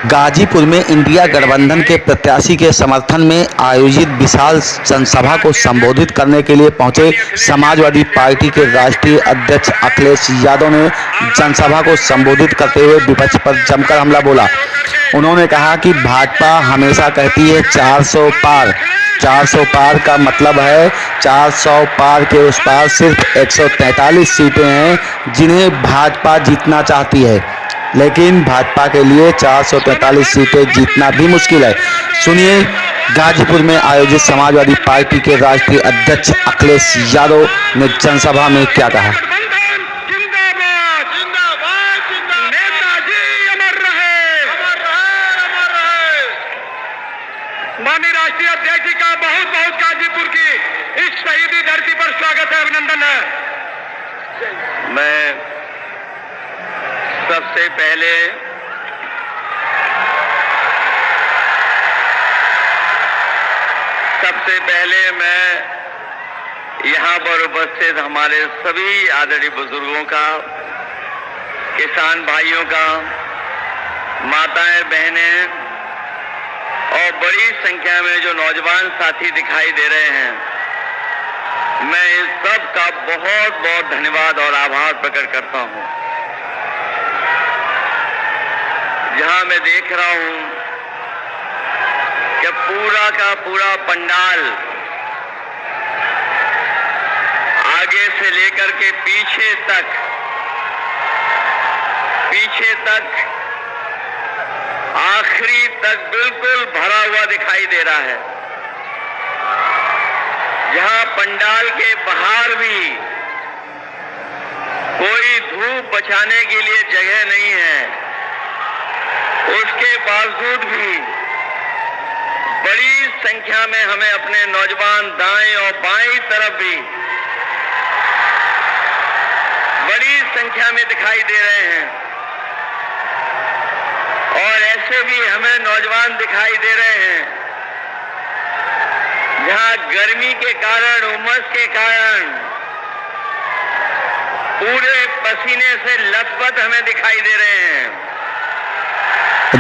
गाजीपुर में इंडिया गठबंधन के प्रत्याशी के समर्थन में आयोजित विशाल जनसभा को संबोधित करने के लिए पहुंचे समाजवादी पार्टी के राष्ट्रीय अध्यक्ष अखिलेश यादव ने जनसभा को संबोधित करते हुए विपक्ष पर जमकर हमला बोला। उन्होंने कहा कि भाजपा हमेशा कहती है 400 पार। 400 पार का मतलब है 400 पार के उस पार सिर्फ 143 सीटें हैं जिन्हें भाजपा जीतना चाहती है, लेकिन भाजपा के लिए 443 सीटें जीतना भी मुश्किल है। सुनिए गाजीपुर में आयोजित समाजवादी पार्टी के राष्ट्रीय अध्यक्ष अखिलेश यादव ने जनसभा में क्या कहा। माननीय राष्ट्रीय अध्यक्ष जी का बहुत बहुत गाजीपुर की इस शहीदी धरती पर स्वागत है, अभिनंदन है। मैं सबसे पहले मैं यहाँ पर उपस्थित हमारे सभी आदरणीय बुजुर्गों का, किसान भाइयों का, माताएं बहनें और बड़ी संख्या में जो नौजवान साथी दिखाई दे रहे हैं, मैं इस सब का बहुत बहुत धन्यवाद और आभार प्रकट करता हूं। जहां मैं देख रहा हूं कि पूरा का पूरा पंडाल आगे से लेकर के पीछे तक आखिरी तक बिल्कुल भरा हुआ दिखाई दे रहा है। जहां पंडाल के बाहर भी कोई धूप बचाने के लिए जगह नहीं है, उसके बावजूद भी बड़ी संख्या में हमें अपने नौजवान दाएं और बाएं तरफ भी बड़ी संख्या में दिखाई दे रहे हैं। और ऐसे भी हमें नौजवान दिखाई दे रहे हैं जहां गर्मी के कारण, उमस के कारण पूरे पसीने से लथपथ हमें दिखाई दे रहे हैं।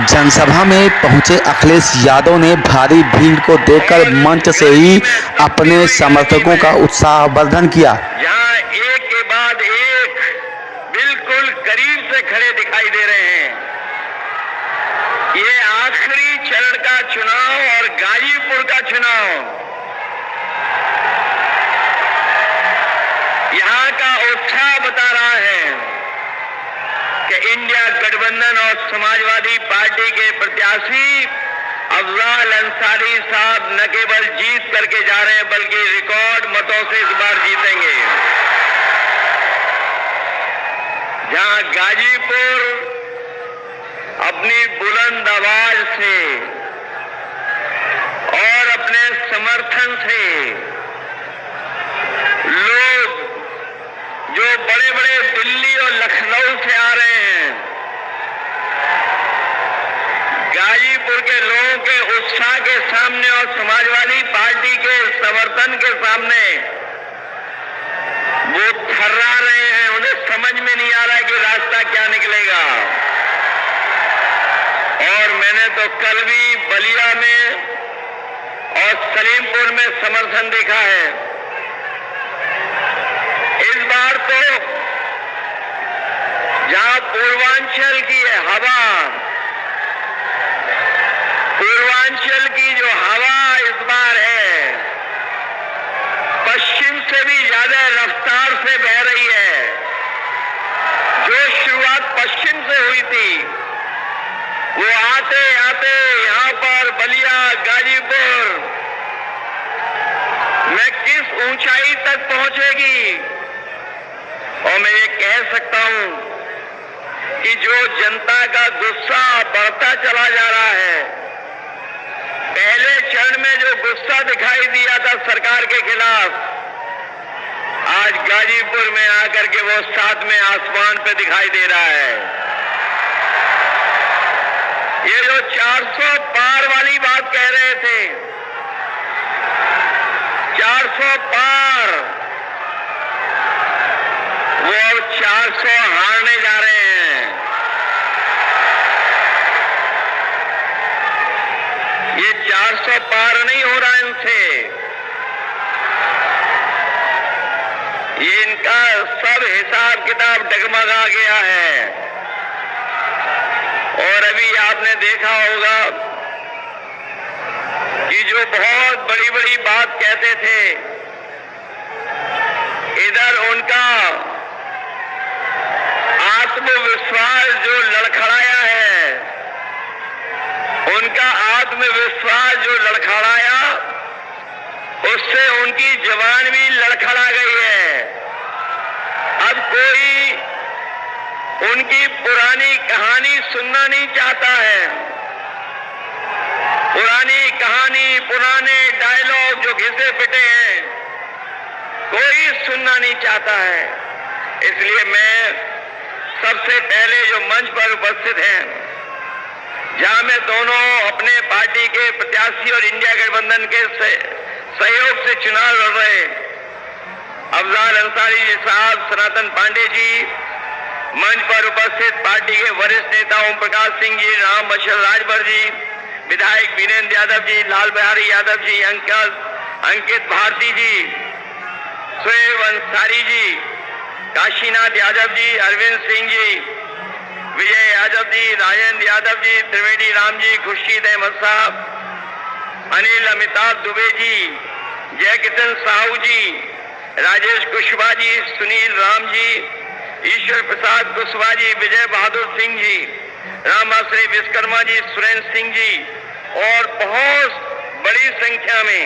जनसभा में पहुंचे अखिलेश यादव ने भारी भीड़ को देखकर मंच से ही अपने समर्थकों का उत्साहवर्धन किया। जहां एक के बाद एक बिल्कुल करीब से खड़े दिखाई दे रहे हैं। ये आखिरी चरण का चुनाव और गाजीपुर का चुनाव यहां का उत्साह बता रहा है कि इंडिया गठबंधन और समाजवादी पार्टी के प्रत्याशी अफजाल अंसारी साहब न केवल जीत करके जा रहे हैं बल्कि रिकॉर्ड मतों से इस बार जीतेंगे। जहां गाजीपुर अपनी बुलंद आवाज से और अपने समर्थन से लोग जो बड़े बड़े दिल्ली और लखनऊ से आ रहे हैं, गाजीपुर के लोगों के उत्साह के सामने और समाजवादी पार्टी के समर्थन के सामने वो थर्रा रहे हैं। उन्हें समझ में नहीं आ रहा है कि रास्ता क्या निकलेगा। और मैंने तो कल भी बलिया में और सलीमपुर में समर्थन देखा है। इस बार तो जहां पूर्वांचल की है हवा, पूर्वांचल की जो हवा इस बार है पश्चिम से भी ज्यादा रफ्तार से बह रही है। जो शुरुआत पश्चिम से हुई थी वो आते आते यहां पर बलिया, गाजीपुर में किस ऊंचाई तक पहुंचेगी। और मैं ये कह सकता हूं कि जो जनता का गुस्सा बढ़ता चला जा रहा है, पहले चरण में जो गुस्सा दिखाई दिया था सरकार के खिलाफ, आज गाजीपुर में आकर के वो सातवें आसमान पे दिखाई दे रहा है। ये जो 400 पार वाली बात कह रहे थे, 400 पार, वो अब 400 हारने जा रहे हैं। ये 400 पार नहीं हो रहा इनसे। ये इनका सब हिसाब किताब डगमगा गया है। और अभी आपने देखा होगा कि जो बहुत बड़ी बड़ी बात कहते थे, इधर उनका आत्मविश्वास जो लड़खड़ाया है, उनका आत्मविश्वास जो लड़खड़ाया, उससे उनकी जबान भी लड़खड़ा गई है। अब कोई उनकी पुरानी कहानी सुनना नहीं चाहता है। पुरानी कहानी, पुराने डायलॉग जो घिसे पिटे हैं, कोई सुनना नहीं चाहता है। इसलिए मैं सबसे पहले जो मंच पर उपस्थित हैं, जहां मैं दोनों अपने पार्टी के प्रत्याशी और इंडिया गठबंधन के सहयोग से चुनाव लड़ रहे अफजाल अंसारी जी साहब, सनातन पांडे जी, मंच पर उपस्थित पार्टी के वरिष्ठ नेता ओम प्रकाश सिंह जी, राम बशर राजभर जी, विधायक वीरेंद्र यादव जी, लाल बिहारी यादव जी, अंकित भारती जी, शोएब अंसारी जी, काशीनाथ यादव जी, अरविंद सिंह जी, विजय यादव जी, राजेंद्र यादव जी, त्रिवेदी राम जी, खुर्शीद अहमद साहब, अनिल अमिताभ दुबे जी, जय किशन साहू जी, राजेश कुशवाहा जी, सुनील राम जी, ईश्वर प्रसाद कुशवाहा जी, विजय बहादुर सिंह जी, रामाश्री विश्वकर्मा जी, सुरेंद्र सिंह जी और बहुत बड़ी संख्या में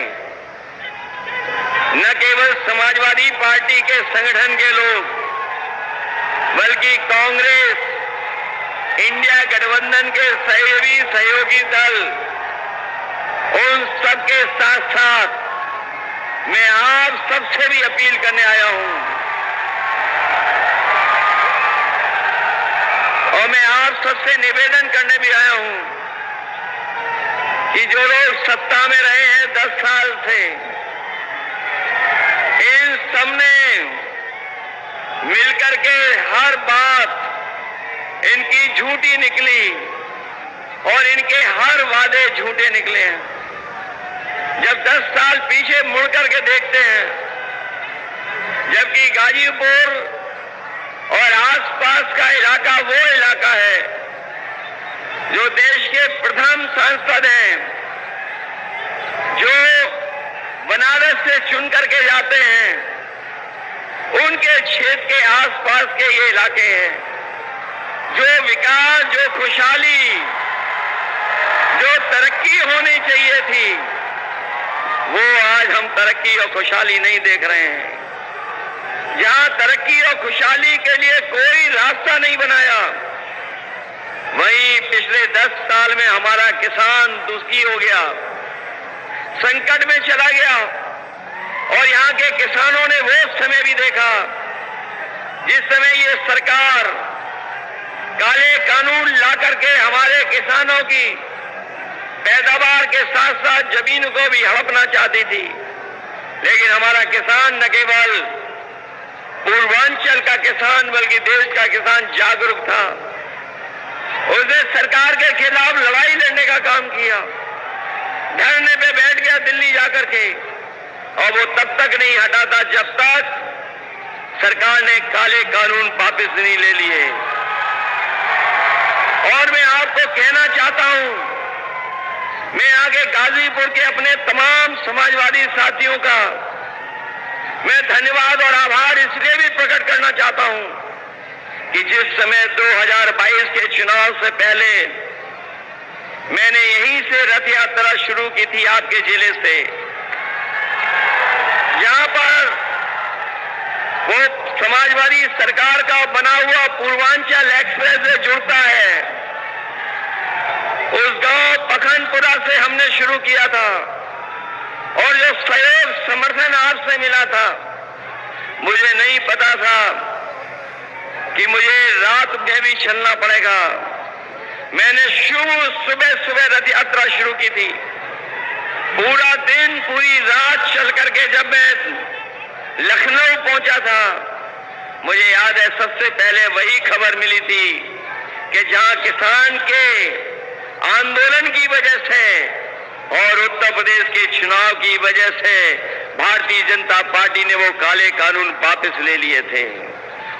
न केवल समाजवादी पार्टी के संगठन के लोग, बल्कि कांग्रेस, इंडिया गठबंधन के सहयोगी दल, उन सबके साथ साथ मैं आप सबसे भी अपील करने आया हूं और मैं आप सबसे निवेदन करने भी आया हूं कि जो लोग सत्ता में रहे हैं 10 साल से, इन सबने मिलकर के हर बात इनकी झूठी निकली और इनके हर वादे झूठे निकले हैं। जब 10 साल पीछे मुड़ करके देखते हैं, जबकि गाजीपुर और आसपास का इलाका वो इलाका है जो देश के प्रथम सांसद हैं, जो बनारस से चुन करके जाते हैं, उनके क्षेत्र के आसपास के ये इलाके हैं। जो विकास, जो खुशहाली, जो तरक्की होनी चाहिए थी, वो आज हम तरक्की और खुशहाली नहीं देख रहे हैं। जहां तरक्की और खुशहाली के लिए कोई रास्ता नहीं बनाया, वहीं पिछले 10 साल में हमारा किसान दुखी हो गया, संकट में चला गया। और यहाँ के किसानों ने वो समय भी देखा जिस समय ये सरकार काले कानून ला करके हमारे किसानों की पैदावार के साथ साथ जमीन को भी हड़पना चाहती थी। लेकिन हमारा किसान न केवल पूर्वांचल का किसान बल्कि देश का किसान जागरूक था। उसने सरकार के खिलाफ लड़ाई लड़ने का काम किया, धरने पे बैठ गया दिल्ली जाकर के, और वो तब तक नहीं हटा था जब तक सरकार ने काले कानून वापस नहीं ले लिए। और मैं आपको कहना चाहता हूं, मैं आगे गाजीपुर के अपने तमाम समाजवादी साथियों का मैं धन्यवाद और आभार इसलिए भी प्रकट करना चाहता हूं कि जिस समय 2022 के चुनाव से पहले मैंने यहीं से रथ यात्रा शुरू की थी, आपके जिले से, जहां पर वो समाजवादी सरकार का बना हुआ पूर्वांचल एक्सप्रेस से जुड़ता है, उस गांव पखनपुरा से हमने शुरू किया था। और जो सहयोग समर्थन आपसे मिला था, मुझे नहीं पता था कि मुझे रात में भी चलना पड़ेगा। मैंने सुबह सुबह रथ यात्रा शुरू की थी, पूरा दिन पूरी रात चल करके जब मैं लखनऊ पहुंचा था, मुझे याद है सबसे पहले वही खबर मिली थी कि जहां किसान के आंदोलन की वजह से और उत्तर प्रदेश के चुनाव की वजह से भारतीय जनता पार्टी ने वो काले कानून वापस ले लिए थे।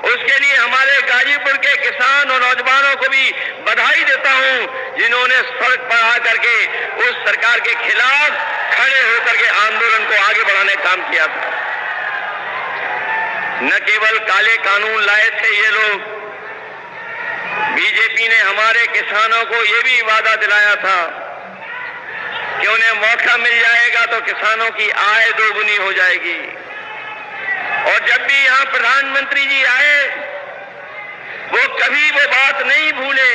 उसके लिए हमारे गाजीपुर के किसान और नौजवानों को भी बधाई देता हूं, जिन्होंने सड़क पर आकर के उस सरकार के खिलाफ खड़े होकर के आंदोलन को आगे बढ़ाने का काम किया था। न केवल काले कानून लाए थे ये लोग, बीजेपी ने हमारे किसानों को ये भी वादा दिलाया था कि उन्हें मौका मिल जाएगा तो किसानों की आय दोगुनी हो जाएगी। और जब भी यहां प्रधानमंत्री जी आए, वो कभी वो बात नहीं भूले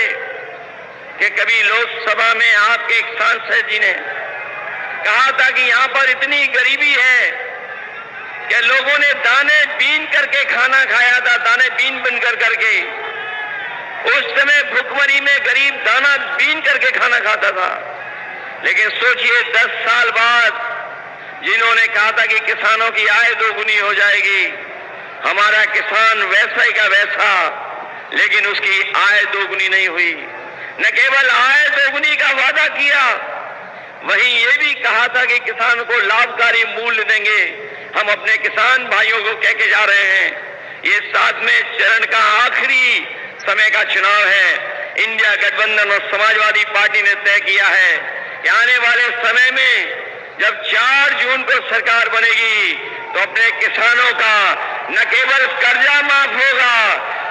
कि कभी लोकसभा में आपके एक सांसद जी ने कहा था कि यहां पर इतनी गरीबी है कि लोगों ने दाने बीन करके खाना खाया था, दाने बीन बन करके। उस समय भुखमरी में गरीब दाना बीन करके खाना खाता था। लेकिन सोचिए 10 साल बाद जिन्होंने कहा था कि किसानों की आय दोगुनी हो जाएगी, हमारा किसान वैसा ही का वैसा, लेकिन उसकी आय दोगुनी नहीं हुई। न केवल आय दोगुनी का वादा किया, वहीं ये भी कहा था कि किसान को लाभकारी मूल्य देंगे। हम अपने किसान भाइयों को कह के जा रहे हैं, ये 7वें चरण का आखिरी समय का चुनाव है। इंडिया गठबंधन और समाजवादी पार्टी ने तय किया है कि आने वाले समय में जब 4 जून को सरकार बनेगी तो अपने किसानों का न केवल कर्जा माफ होगा,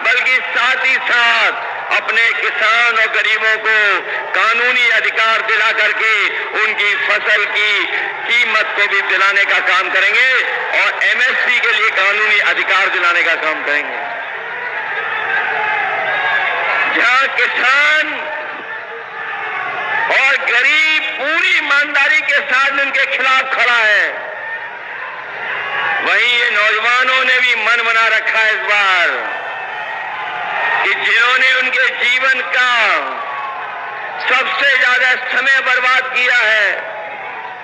बल्कि साथ ही साथ अपने किसान और गरीबों को कानूनी अधिकार दिला करके उनकी फसल की कीमत को भी दिलाने का काम करेंगे और एमएसपी के लिए कानूनी अधिकार दिलाने का काम करेंगे। जहां किसान और गरीब पूरी ईमानदारी के साथ उनके खिलाफ खड़ा है, वहीं ये नौजवानों ने भी मन बना रखा है इस बार कि जिन्होंने उनके जीवन का सबसे ज्यादा समय बर्बाद किया है,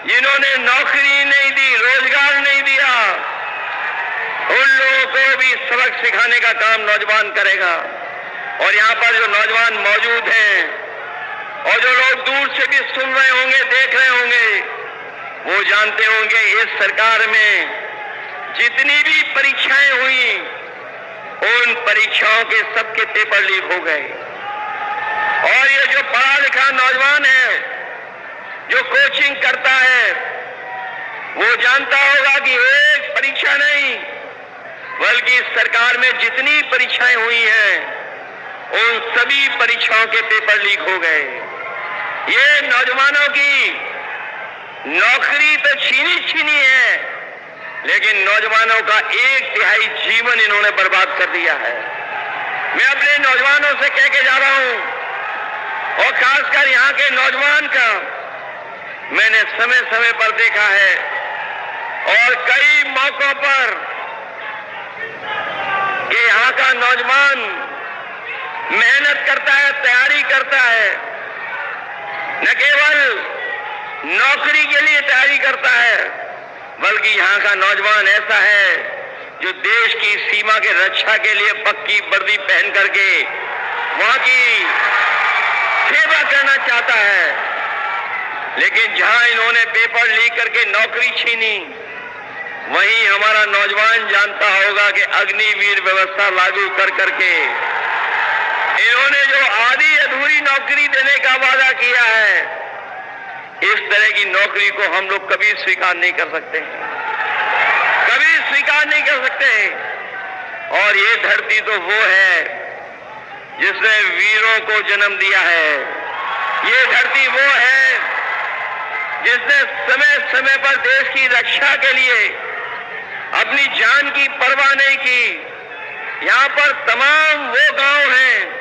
जिन्होंने नौकरी नहीं दी, रोजगार नहीं दिया, उन लोगों को भी सबक सिखाने का काम नौजवान करेगा। और यहाँ पर जो नौजवान मौजूद हैं और जो लोग दूर से भी सुन रहे होंगे, देख रहे होंगे, वो जानते होंगे इस सरकार में जितनी भी परीक्षाएं हुई, उन परीक्षाओं के सबके पेपर लीक हो गए। और ये जो पढ़ा लिखा नौजवान है, जो कोचिंग करता है, वो जानता होगा कि एक परीक्षा नहीं, बल्कि सरकार में जितनी परीक्षाएं हुई हैं, उन सभी परीक्षाओं के पेपर लीक हो गए। ये नौजवानों की नौकरी तो छीनी है, लेकिन नौजवानों का 1/3 जीवन इन्होंने बर्बाद कर दिया है। मैं अपने नौजवानों से कह के जा रहा हूं, और खासकर यहां के नौजवान का मैंने समय समय पर देखा है और कई मौकों पर कि यहां का नौजवान मेहनत करता है, तैयारी करता है, न केवल नौकरी के लिए तैयारी करता है, बल्कि यहाँ का नौजवान ऐसा है जो देश की सीमा के रक्षा के लिए पक्की वर्दी पहन करके वहां की सेवा करना चाहता है। लेकिन जहां इन्होंने पेपर लीक करके नौकरी छीनी, वहीं हमारा नौजवान जानता होगा कि अग्निवीर व्यवस्था लागू कर करके इन्होंने जो आधी अधूरी नौकरी देने का वादा किया है, इस तरह की नौकरी को हम लोग कभी स्वीकार नहीं कर सकते, कभी स्वीकार नहीं कर सकते। और ये धरती तो वो है जिसने वीरों को जन्म दिया है, ये धरती वो है जिसने समय समय पर देश की रक्षा के लिए अपनी जान की परवाह नहीं की। यहाँ पर तमाम वो गांव हैं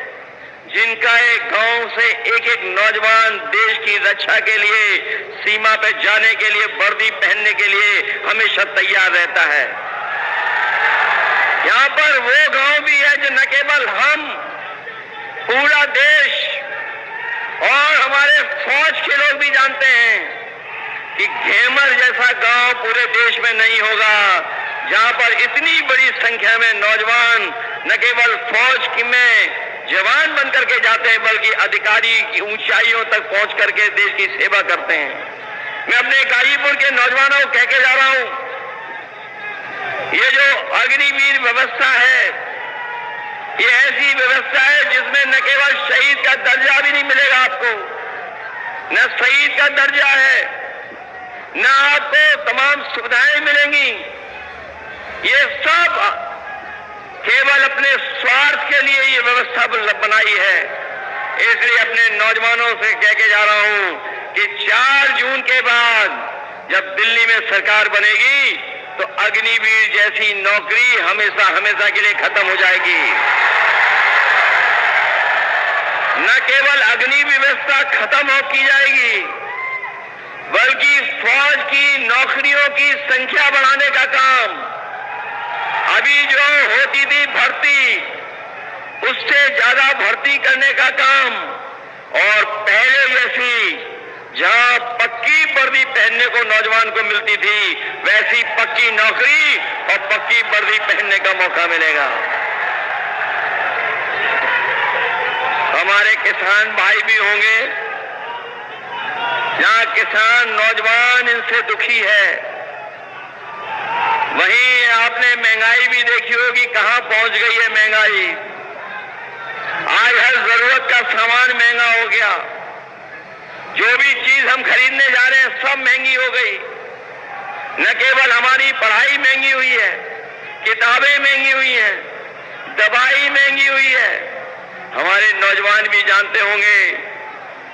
जिनका एक गांव से एक नौजवान देश की रक्षा के लिए, सीमा पे जाने के लिए, वर्दी पहनने के लिए हमेशा तैयार रहता है। यहाँ पर वो गांव भी है जो न केवल हम, पूरा देश और हमारे फौज के लोग भी जानते हैं कि घेमर जैसा गांव पूरे देश में नहीं होगा, जहां पर इतनी बड़ी संख्या में नौजवान न केवल फौज में जवान बन करके जाते हैं, बल्कि अधिकारी की ऊंचाइयों तक पहुंच करके देश की सेवा करते हैं। मैं अपने गाजीपुर के नौजवानों को कह के जा रहा हूं, ये जो अग्निवीर व्यवस्था है, ये ऐसी व्यवस्था है जिसमें न केवल शहीद का दर्जा भी नहीं मिलेगा आपको, न शहीद का दर्जा है, न आपको तमाम सुविधाएं मिलेंगी। ये सब केवल अपने स्वार्थ के लिए ये व्यवस्था बनाई है। इसलिए अपने नौजवानों से कह के जा रहा हूं कि 4 जून के बाद जब दिल्ली में सरकार बनेगी तो अग्निवीर जैसी नौकरी हमेशा हमेशा के लिए खत्म हो जाएगी। न केवल अग्नि व्यवस्था खत्म हो की जाएगी, बल्कि फौज की नौकरियों की संख्या बढ़ाने का काम, अभी जो होती थी भर्ती, उससे ज्यादा भर्ती करने का काम, और पहले जैसी जहां पक्की वर्दी पहनने को नौजवान को मिलती थी, वैसी पक्की नौकरी और पक्की वर्दी पहनने का मौका मिलेगा। हमारे किसान भाई भी होंगे, जहां किसान नौजवान इनसे दुखी है, वहीं आपने महंगाई भी देखी होगी, कहां पहुंच गई है महंगाई। आज हर जरूरत का सामान महंगा हो गया, जो भी चीज हम खरीदने जा रहे हैं सब महंगी हो गई। न केवल हमारी पढ़ाई महंगी हुई है, किताबें महंगी हुई हैं, दवाई महंगी हुई है। हमारे नौजवान भी जानते होंगे,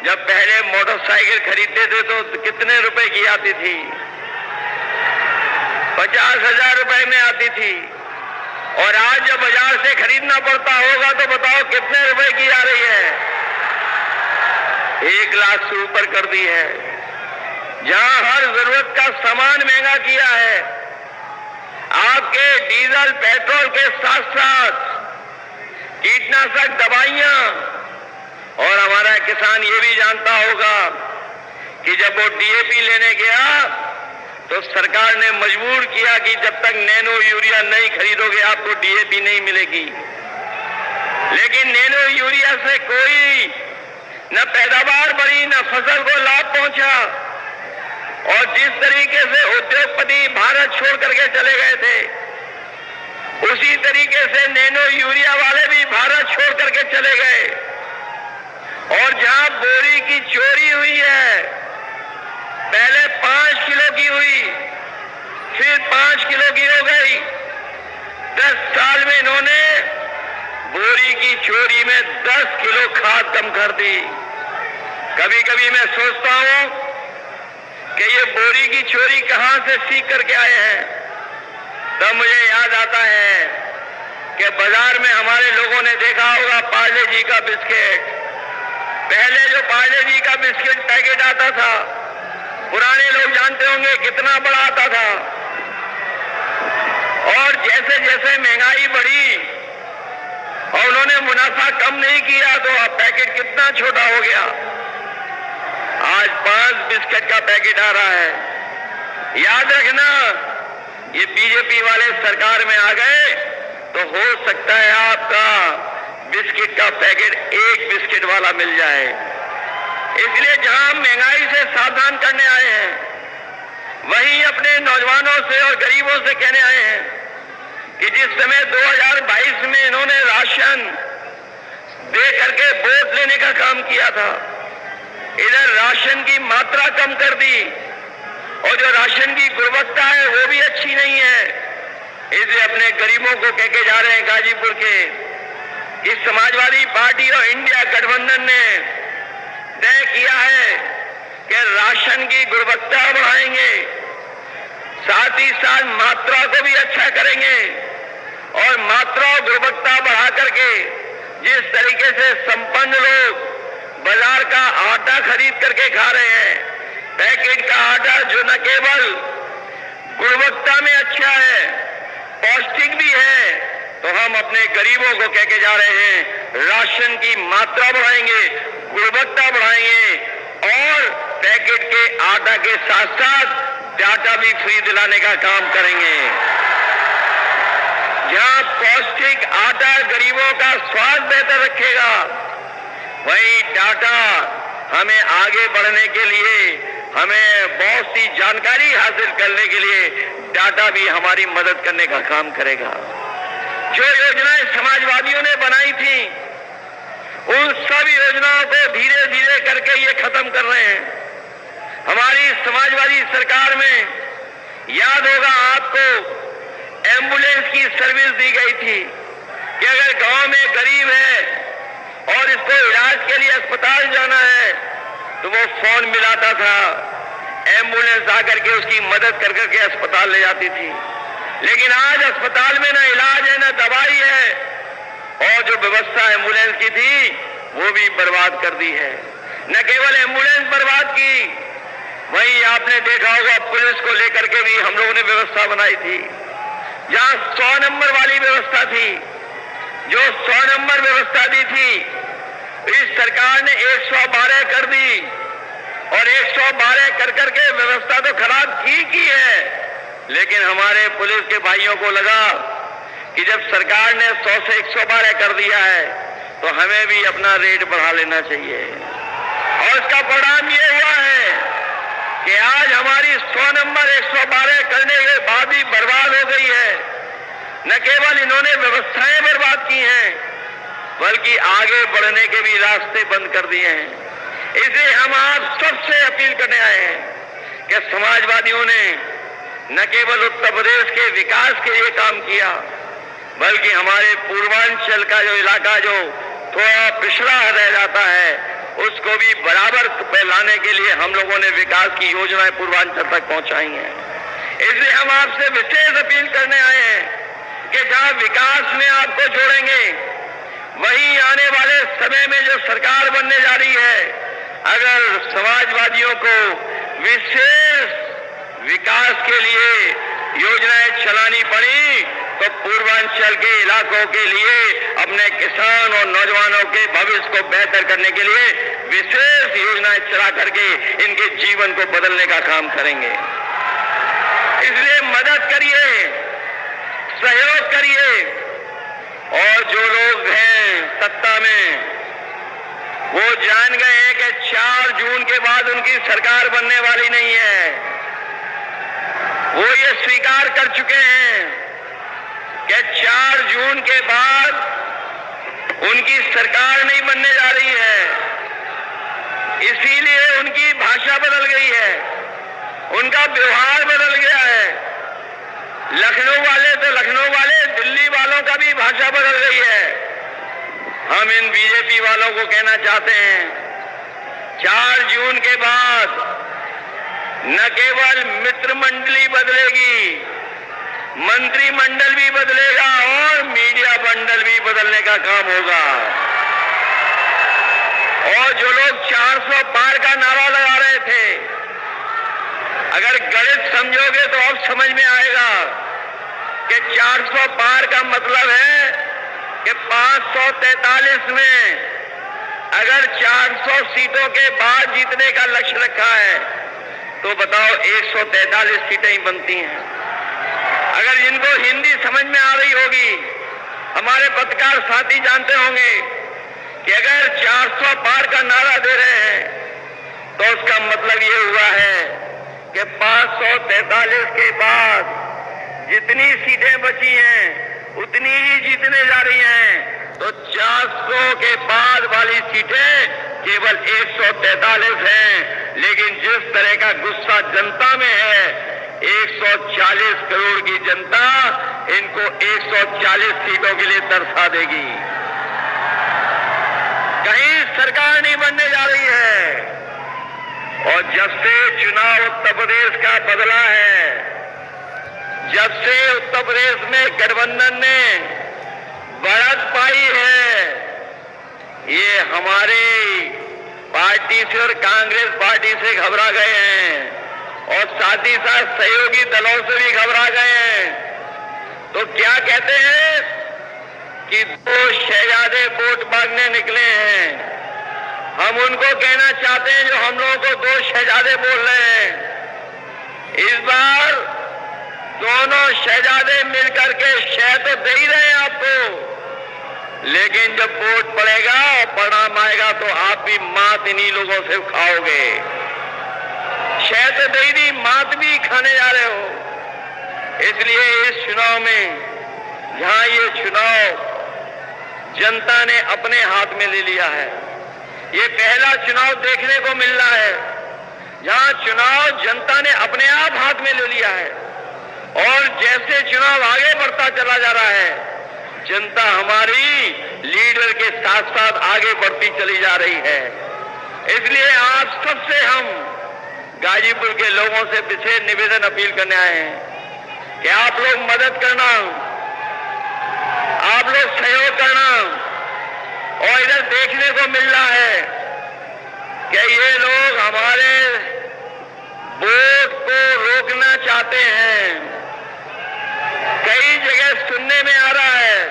जब पहले मोटरसाइकिल खरीदते थे तो कितने रुपए की आती थी, 50,000 रुपए में आती थी, और आज जब बाजार से खरीदना पड़ता होगा तो बताओ कितने रुपए की आ रही है, 1 लाख से ऊपर कर दी है। जहां हर जरूरत का सामान महंगा किया है, आपके डीजल पेट्रोल के साथ साथ कीटनाशक दवाइयां, और हमारा किसान ये भी जानता होगा कि जब वो डीएपी लेने गया तो सरकार ने मजबूर किया कि जब तक नैनो यूरिया नहीं खरीदोगे आपको डीएपी नहीं मिलेगी। लेकिन नैनो यूरिया से कोई न पैदावार बढ़ी, न फसल को लाभ पहुंचा, और जिस तरीके से उद्योगपति भारत छोड़ करके चले गए थे, उसी तरीके से नैनो यूरिया वाले भी भारत छोड़ करके चले गए। और जहां बोरी की चोरी हुई है, पहले 5 किलो की हुई, फिर 5 किलो की हो गई, 10 साल में इन्होंने बोरी की चोरी में 10 किलो खाद कम कर दी। कभी कभी मैं सोचता हूं कि ये बोरी की चोरी कहां से सीख करके आए हैं। तब मुझे याद आता है कि बाजार में हमारे लोगों ने देखा होगा पार्ले जी का बिस्किट। पहले जो पार्ले जी का बिस्किट पैकेट आता था, पुराने लोग जानते होंगे कितना बड़ा आता था, और जैसे जैसे महंगाई बढ़ी और उन्होंने मुनाफा कम नहीं किया तो अब पैकेट कितना छोटा हो गया। आज 5 बिस्किट का पैकेट आ रहा है। याद रखना, ये बीजेपी वाले सरकार में आ गए तो हो सकता है आपका बिस्किट का पैकेट 1 बिस्किट वाला मिल जाए। इसलिए जहां हम महंगाई से सावधान करने आए हैं, वहीं अपने नौजवानों से और गरीबों से कहने आए हैं कि जिस समय 2022 में इन्होंने राशन दे करके वोट लेने का काम किया था, इधर राशन की मात्रा कम कर दी, और जो राशन की गुणवत्ता है वो भी अच्छी नहीं है। इसलिए अपने गरीबों को कह के जा रहे हैं गाजीपुर के, कि समाजवादी पार्टी और इंडिया गठबंधन ने तय किया है कि राशन की गुणवत्ता बढ़ाएंगे, साथ ही साथ मात्रा को भी अच्छा करेंगे, और मात्रा और गुणवत्ता बढ़ा करके जिस तरीके से संपन्न लोग बाजार का आटा खरीद करके खा रहे हैं, पैकेट का आटा जो न केवल गुणवत्ता में अच्छा है, पौष्टिक भी है, तो हम अपने गरीबों को कह के जा रहे हैं राशन की मात्रा बढ़ाएंगे, गुणवत्ता बढ़ाएंगे, और पैकेट के आटा के साथ साथ डाटा भी फ्री दिलाने का काम करेंगे। जहां पौष्टिक आटा गरीबों का स्वाद बेहतर रखेगा, वहीं डाटा हमें आगे बढ़ने के लिए हमें बहुत सी जानकारी हासिल करने के लिए डाटा भी हमारी मदद करने का काम करेगा। जो योजनाएं समाजवादियों ने बनाई थी उन सब योजनाओं को धीरे धीरे करके ये खत्म कर रहे हैं। हमारी समाजवादी सरकार में याद होगा आपको, एम्बुलेंस की सर्विस दी गई थी कि अगर गांव में गरीब है और इसको इलाज के लिए अस्पताल जाना है तो वो फोन मिलाता था, एम्बुलेंस आकर के उसकी मदद कर करके अस्पताल ले जाती थी। लेकिन आज अस्पताल में ना इलाज है, ना दवाई है, और जो व्यवस्था एम्बुलेंस की थी वो भी बर्बाद कर दी है। न केवल एम्बुलेंस बर्बाद की, वहीं आपने देखा होगा पुलिस को लेकर के भी हम लोगों ने व्यवस्था बनाई थी। जहां 100 नंबर वाली व्यवस्था थी, जो 100 नंबर व्यवस्था दी थी, इस सरकार ने 112 कर दी, और 112 कर करके व्यवस्था तो खराब की है। लेकिन हमारे पुलिस के भाइयों को लगा कि जब सरकार ने 100 से 112 कर दिया है तो हमें भी अपना रेट बढ़ा लेना चाहिए, और इसका परिणाम ये हुआ है कि आज हमारी 100 नंबर 112 करने के बाद भी बर्बाद हो गई है। न केवल इन्होंने व्यवस्थाएं बर्बाद की हैं, बल्कि आगे बढ़ने के भी रास्ते बंद कर दिए हैं। इसलिए हम आप सबसे अपील करने आए हैं कि समाजवादियों ने न केवल उत्तर प्रदेश के विकास के लिए काम किया, बल्कि हमारे पूर्वांचल का जो इलाका जो थोड़ा पिछड़ा रह जाता है उसको भी बराबर पे लाने के लिए हम लोगों ने विकास की योजनाएं पूर्वांचल तक पहुंचाई हैं। इसलिए हम आपसे विशेष अपील करने आए हैं कि जहां विकास में आपको जोड़ेंगे, वहीं आने वाले समय में जो सरकार बनने जा रही है, अगर समाजवादियों को विशेष विकास के लिए योजनाएं चलानी पड़ी तो पूर्वांचल के इलाकों के लिए अपने किसान और नौजवानों के भविष्य को बेहतर करने के लिए विशेष योजनाएं चला करके इनके जीवन को बदलने का काम करेंगे। इसलिए मदद करिए, सहयोग करिए, और जो लोग हैं सत्ता में वो जान गए हैं कि 4 जून के बाद उनकी सरकार बनने वाली नहीं है। वो ये स्वीकार कर चुके हैं कि 4 जून के बाद उनकी सरकार नहीं बनने जा रही है। इसीलिए उनकी भाषा बदल गई है, उनका व्यवहार बदल गया है। लखनऊ वाले तो लखनऊ वाले, दिल्ली वालों का भी भाषा बदल गई है। हम इन बीजेपी वालों को कहना चाहते हैं, 4 जून के बाद न केवल मित्र मंडली बदलेगी, मंत्रिमंडल भी बदलेगा और मीडिया मंडल भी बदलने का काम होगा। और जो लोग 400 पार का नारा लगा रहे थे, अगर गणित समझोगे तो अब समझ में आएगा कि 400 पार का मतलब है कि 543 में अगर 400 सीटों के बाद जीतने का लक्ष्य रखा है तो बताओ 143 सीटें ही बनती हैं। अगर जिनको हिंदी समझ में आ रही होगी, हमारे पत्रकार साथी जानते होंगे कि अगर 400 पार का नारा दे रहे हैं तो उसका मतलब ये हुआ है कि 543 के बाद जितनी सीटें बची हैं उतनी ही जीतने जा रही हैं। तो 400 के बाद वाली सीटें केवल 143 हैं। लेकिन जिस तरह का गुस्सा जनता में है, 140 करोड़ की जनता इनको 140 सीटों के लिए तरसा देगी। कहीं सरकार नहीं बनने जा रही है। और जब से चुनाव उत्तर प्रदेश का बदला है, जब से उत्तर प्रदेश में गठबंधन ने बढ़त पाई है, ये हमारे पार्टी से और कांग्रेस पार्टी से घबरा गए हैं और साथ ही साथ सहयोगी दलों से भी घबरा गए हैं। तो क्या कहते हैं कि 2 शहजादे वोट मांगने निकले हैं। हम उनको कहना चाहते हैं जो हम लोगों को 2 शहजादे बोल रहे हैं। इस बार दोनों शहजादे मिलकर के शह तो दे ही रहे हैं आपको, लेकिन जब वोट पड़ेगा और परिणाम आएगा तो आप भी मात इन्हीं लोगों से खाओगे। शहद दही मात भी खाने जा रहे हो। इसलिए इस चुनाव में, जहां ये चुनाव जनता ने अपने हाथ में ले लिया है, ये पहला चुनाव देखने को मिल रहा है जहां चुनाव जनता ने अपने आप हाथ में ले लिया है। और जैसे चुनाव आगे बढ़ता चला जा रहा है, जनता हमारी लीडर के साथ साथ आगे बढ़ती चली जा रही है। इसलिए आप सबसे हम गाजीपुर के लोगों से विशेष निवेदन अपील करने आए हैं कि आप लोग मदद करना, आप लोग सहयोग करना। और इधर देखने को मिल रहा है कि ये लोग हमारे वोट को रोकना चाहते हैं। कई जगह सुनने में आ रहा है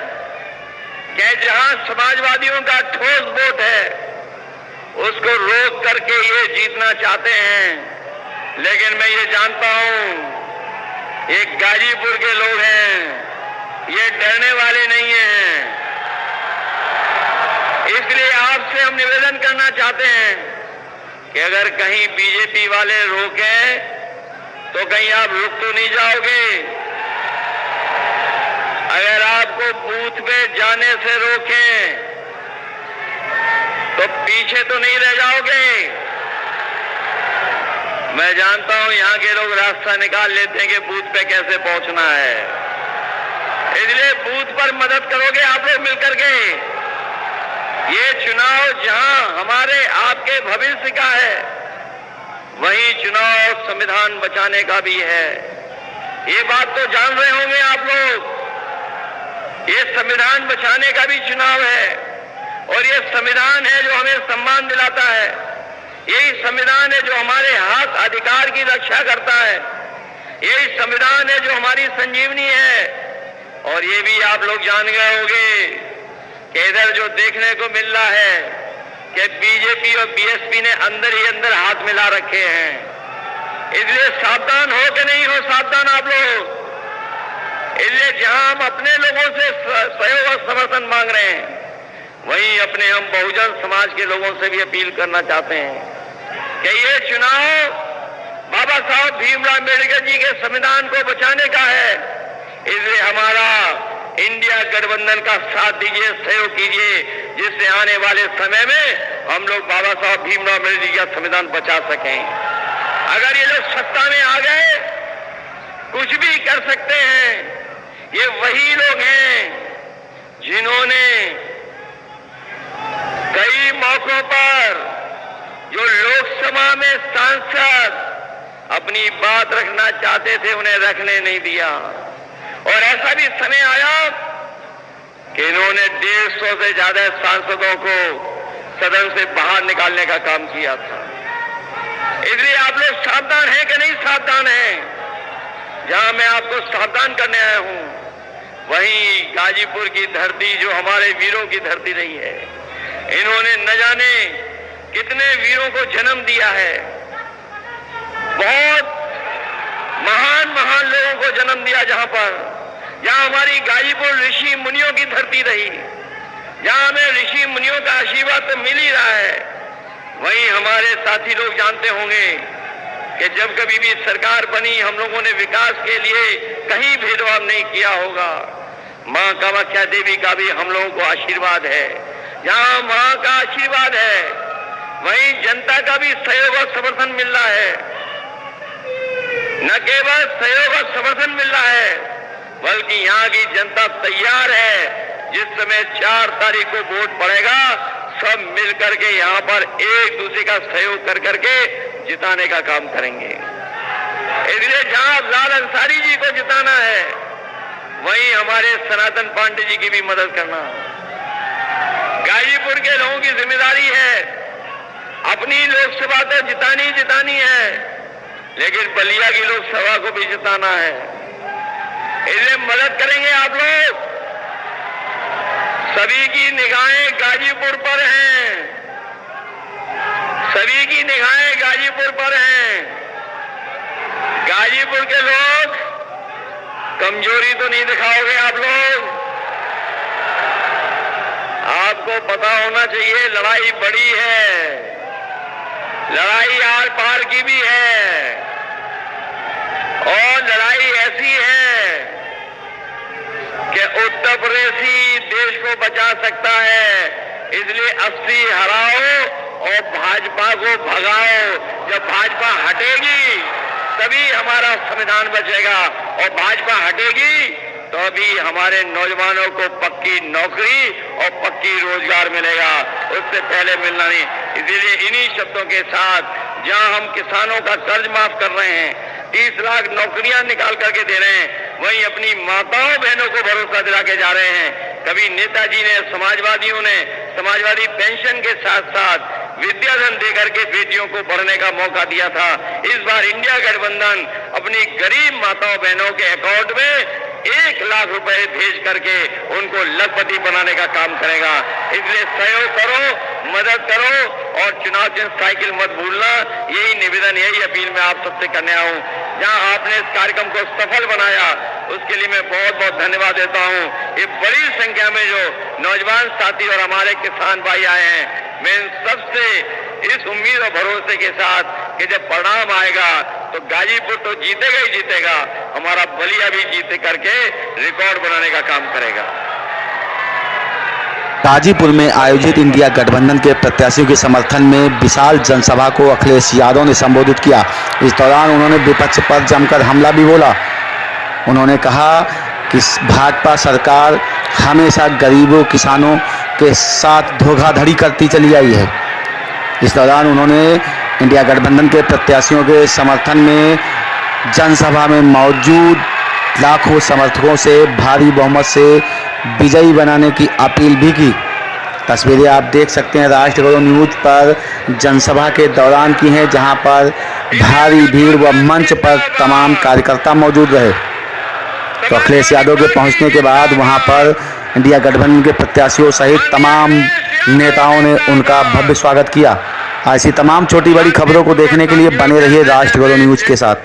कि जहां समाजवादियों का ठोस वोट है उसको रोक करके ये जीतना चाहते हैं। लेकिन मैं ये जानता हूं ये गाजीपुर के लोग हैं, ये डरने वाले नहीं हैं। इसलिए आपसे हम निवेदन करना चाहते हैं कि अगर कहीं बीजेपी वाले रोकें तो कहीं आप रुक तो नहीं जाओगे। अगर आपको बूथ पे जाने से रोकें तो पीछे तो नहीं रह जाओगे। मैं जानता हूं यहां के लोग रास्ता निकाल लेते हैं कि बूथ पे कैसे पहुंचना है। इसलिए बूथ पर मदद करोगे आप लोग मिलकर के। ये चुनाव जहां हमारे आपके भविष्य का है, वहीं चुनाव संविधान बचाने का भी है। ये बात तो जान रहे होंगे आप लोग। ये संविधान बचाने का भी चुनाव है और ये संविधान है जो हमें सम्मान दिलाता है। यही संविधान है जो हमारे हक अधिकार की रक्षा करता है। यही संविधान है जो हमारी संजीवनी है। और ये भी आप लोग जान गए होंगे कि इधर जो देखने को मिल रहा है कि बीजेपी और बीएसपी ने अंदर ही अंदर हाथ मिला रखे हैं। इसलिए सावधान हो कि नहीं हो सावधान आप लोग। इसलिए जहां हम अपने लोगों से सहयोग और समर्थन मांग रहे हैं, वहीं अपने हम बहुजन समाज के लोगों से भी अपील करना चाहते हैं कि ये चुनाव बाबा साहब भीमराव अम्बेडकर जी के संविधान को बचाने का है। इसलिए हमारा इंडिया गठबंधन का साथ दीजिए, सहयोग कीजिए, जिससे आने वाले समय में हम लोग बाबा साहब भीमराव अम्बेडकर जी का संविधान बचा सकें। अगर ये लोग सत्ता में आ गए, कुछ भी कर सकते हैं। ये वही लोग हैं जिन्होंने कई मौकों पर जो लोकसभा में सांसद अपनी बात रखना चाहते थे, उन्हें रखने नहीं दिया। और ऐसा भी समय आया कि इन्होंने 150 से ज्यादा सांसदों को सदन से बाहर निकालने का काम किया था। इसलिए आप लोग सावधान हैं कि नहीं सावधान हैं? जहां मैं आपको सावधान करने आया हूं, वहीं गाजीपुर की धरती जो हमारे वीरों की धरती रही है, इन्होंने न जाने कितने वीरों को जन्म दिया है। बहुत महान महान लोगों को जन्म दिया। जहां हमारी गाजीपुर ऋषि मुनियों की धरती रही, जहां हमें ऋषि मुनियों का आशीर्वाद तो मिल ही रहा है, वहीं हमारे साथी लोग जानते होंगे कि जब कभी भी सरकार बनी, हम लोगों ने विकास के लिए कहीं भेदभाव नहीं किया होगा। मां कामाख्या देवी का भी हम लोगों को आशीर्वाद है। जहां मां का आशीर्वाद है, वहीं जनता का भी सहयोग और समर्थन मिल रहा है। न केवल सहयोग और समर्थन मिल रहा है, बल्कि यहाँ की जनता तैयार है। जिस समय 4 तारीख को वोट पड़ेगा, सब मिल करके यहाँ पर एक दूसरे का सहयोग कर करके जिताने का काम करेंगे। इसलिए जहां लाल अंसारी जी को जिताना है, वहीं हमारे सनातन पांडे जी की भी मदद करना। गाजीपुर के लोगों की जिम्मेदारी है, अपनी लोकसभा तो जितानी है, लेकिन बलिया की लोकसभा को भी जिताना है। इसलिए मदद करेंगे आप लोग। सभी की निगाहें गाजीपुर पर हैं, सभी की निगाहें गाजीपुर पर हैं। गाजीपुर के लोग कमजोरी तो नहीं दिखाओगे आप लोग। आपको पता होना चाहिए लड़ाई बड़ी है, लड़ाई आर पार की भी है। उत्तर प्रदेश ही देश को बचा सकता है। इसलिए 80 हराओ और भाजपा को भगाओ। जब भाजपा हटेगी तभी हमारा संविधान बचेगा, और भाजपा हटेगी तो अभी हमारे नौजवानों को पक्की नौकरी और पक्की रोजगार मिलेगा, उससे पहले मिलना नहीं। इसीलिए इन्हीं शब्दों के साथ जहां हम किसानों का कर्ज माफ कर रहे हैं, 30 लाख नौकरियां निकाल करके दे रहे हैं, वहीं अपनी माताओं बहनों को भरोसा दिला के जा रहे हैं। कभी नेताजी ने, समाजवादियों ने समाजवादी पेंशन के साथ साथ विद्याधन देकर के बेटियों को पढ़ने का मौका दिया था। इस बार इंडिया गठबंधन अपनी गरीब माताओं बहनों के अकाउंट में 1 लाख रुपए भेज करके उनको लखपति बनाने का काम करेगा। इसलिए सहयोग करो, मदद करो और चुनाव चिन्ह साइकिल मत भूलना। यही निवेदन, यही अपील मैं आप सबसे करने आऊं। जहां आपने इस कार्यक्रम को सफल बनाया उसके लिए मैं बहुत बहुत धन्यवाद देता हूं। ये बड़ी संख्या में जो नौजवान साथी और हमारे किसान भाई आए हैं, मैं इन सबसे इस उम्मीद और भरोसे के साथ कि जब परिणाम आएगा तो गाजीपुर तो जीतेगा ही जीतेगा, हमारा बलिया भी जीते करके रिकॉर्ड बनाने का काम करेगा। गाजीपुर में आयोजित इंडिया गठबंधन के प्रत्याशियों के समर्थन में विशाल जनसभा को अखिलेश यादव ने संबोधित किया। इस दौरान उन्होंने विपक्ष पर जमकर हमला भी बोला। उन्होंने कहा कि भाजपा सरकार हमेशा गरीबों किसानों के साथ धोखाधड़ी करती चली आई है। इस दौरान उन्होंने इंडिया गठबंधन के प्रत्याशियों के समर्थन में जनसभा में मौजूद लाखों समर्थकों से भारी बहुमत से विजयी बनाने की अपील भी की। तस्वीरें आप देख सकते हैं राष्ट्र गौरव न्यूज पर जनसभा के दौरान की हैं, जहां पर भारी भीड़ व मंच पर तमाम कार्यकर्ता मौजूद रहे। तो अखिलेश यादव के पहुंचने के बाद वहां पर इंडिया गठबंधन के प्रत्याशियों सहित तमाम नेताओं ने उनका भव्य स्वागत किया। ऐसी तमाम छोटी बड़ी खबरों को देखने के लिए बने रहिए राष्ट्र गौरव न्यूज के साथ।